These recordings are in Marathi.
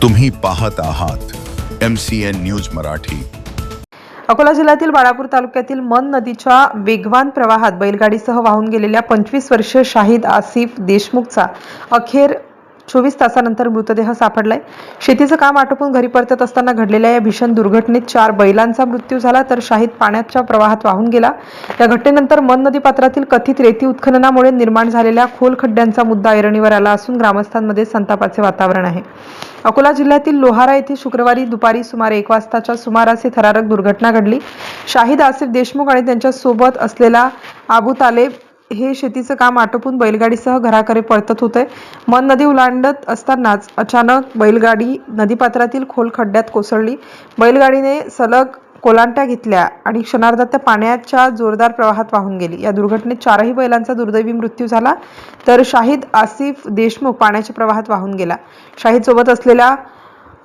तुम्ही पाहत आहात MCN न्यूज मराठी। अकोला जिल्ह्यातील बाळापूर तालुक्यातील मन नदीच्या वेगवान प्रवाहात बैलगाडीसह वाहून गेलेल्या 25 वर्षीय शाहिद आसिफ देशमुखचा अखेर 24 तासानंतर मृतदेह सापडलाय। शेतीचं काम आटोपून घरी परतत असताना घडलेल्या या भीषण दुर्घटनेत 4 बैलांचा मृत्यू झाला, तर शाहिद पाण्याच्या प्रवाहात वाहून गेला। या घटनेनंतर मन नदी पात्रातील कथित रेती उत्खननामुळे निर्माण झालेल्या खोल खड्ड्यांचा मुद्दा ऐरणीवर आला असून ग्रामस्थांमध्ये संतापाचे वातावरण आहे। अकोला जिल्ह्यातील लोहारा येथे शुक्रवारी दुपारी सुमारे 1 वाजताच्या सुमारास ही थरारक दुर्घटना घडली। शाहिद आसिफ देशमुख आणि त्यांच्या सोबत असलेला अबू तालेब हे शेतीचं काम आटोपून बैलगाडीसह घराकडे परतत होते। मन नदी ओलांडत असतानाच अचानक बैलगाडी नदीपात्रातील खोल खड्ड्यात कोसळली। बैलगाडीने सलग कोलांट्या घेतल्या आणि क्षणार्धात त्या पाण्याच्या जोरदार प्रवाहात वाहून गेली। या दुर्घटनेत 4ही बैलांचा दुर्दैवी मृत्यू झाला, तर शाहिद आसिफ देशमुख पाण्याच्या प्रवाहात वाहून गेला। शाहिद सोबत असलेल्या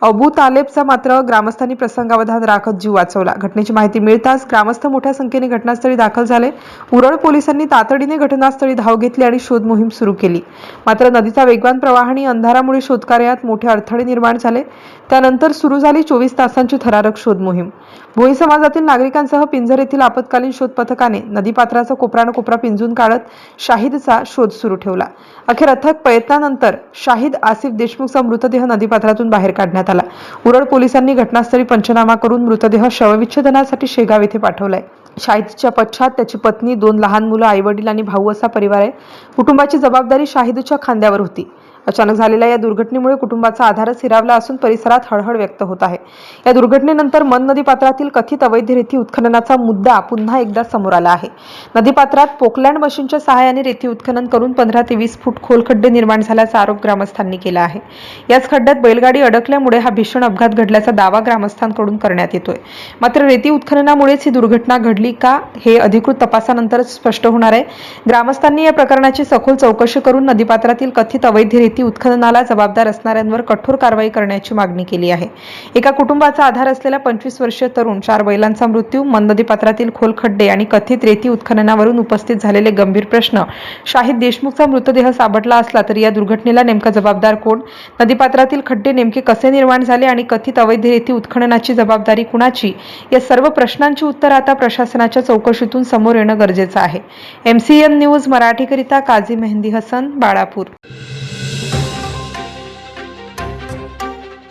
अबू तालेबचा मात्र ग्रामस्थांनी प्रसंगावधान राखत जीव वाचवला। घटनेची माहिती मिळताच ग्रामस्थ मोठ्या संख्येने घटनास्थळी दाखल झाले। उरळ पोलिसांनी तातडीने घटनास्थळी धाव घेतली आणि शोध मोहीम सुरू केली। मात्र नदीचा वेगवान प्रवाह आणि अंधारामुळे शोधकार्यात मोठे अडथळे निर्माण झाले। त्यानंतर सुरू झाली 24 तासांची थरारक शोध मोहीम। भोई समाजातील नागरिकांसह पिंजर येथील आपत्कालीन शोध पथकाने नदीपात्राचा कोपरा पिंजून काढत शाहिदचा शोध सुरू ठेवला। अखेर अथक प्रयत्नानंतर शाहिद आसिफ देशमुखचा मृतदेह नदीपात्रातून बाहेर काढण्यात आला। उरळ पोलिसांनी घटनास्थळी पंचनामा करून मृतदेह शवविच्छेदनासाठी शेगाव येथे पाठवलाय। शाहिदच्या पश्चात त्याची पत्नी, 2 लहान मुलं, आईवडील आणि भाऊ असा परिवार आहे। कुटुंबाची जबाबदारी शाहिदच्या खांद्यावर होती। अचानक झालेल्या या दुर्घटनेमुळे कुटुंबाचा आधारच हिरावला असून परिसरात हळहळ व्यक्त होत आहे। या दुर्घटनेनंतर मन नदीपात्रातील कथित अवैध रेती उत्खननाचा मुद्दा पुन्हा एकदा समोर आला आहे। नदीपात्रात पोकलँड मशीनच्या सहाय्याने रेती उत्खनन करून 15 ते 20 फूट खोल खड्डे निर्माण झाल्याचा आरोप ग्रामस्थांनी केला आहे। याच खड्ड्यात बैलगाडी अडकल्यामुळे हा भीषण अपघात घडल्याचा दावा ग्रामस्थांकडून करण्यात येतोय। मात्र रेती उत्खननामुळेच ही दुर्घटना घडली का, हे अधिकृत तपासानंतरच स्पष्ट होणार आहे। ग्रामस्थांनी या प्रकरणाची सखोल चौकशी करून नदीपात्रातील कथित अवैध रेती उत्खननाला जबाबदार असणाऱ्यांवर कठोर कारवाई करण्याची मागणी केली आहे। एका कुटुंबाचा आधार असलेला 25 वर्षीय तरुण, 4 बैलांचा मृत्यू, मन नदीपात्रातील खोल खड्डे आणि कथित रेती उत्खननावरून उपस्थित झालेले गंभीर प्रश्न, शाहिद देशमुखचा मृतदेह सापडला असला तरी या दुर्घटनेला नेमका जबाबदार कोण, नदीपात्रातील खड्डे नेमके कसे निर्माण झाले आणि कथित अवैध रेती उत्खननाची जबाबदारी कुणाची, या सर्व प्रश्नांची उत्तर आता प्रशासनाच्या चौकशीतून समोर येणं गरजेचं आहे। MCN न्यूज मराठीकरिता काझी मेहंदी हसन, बाळापूर।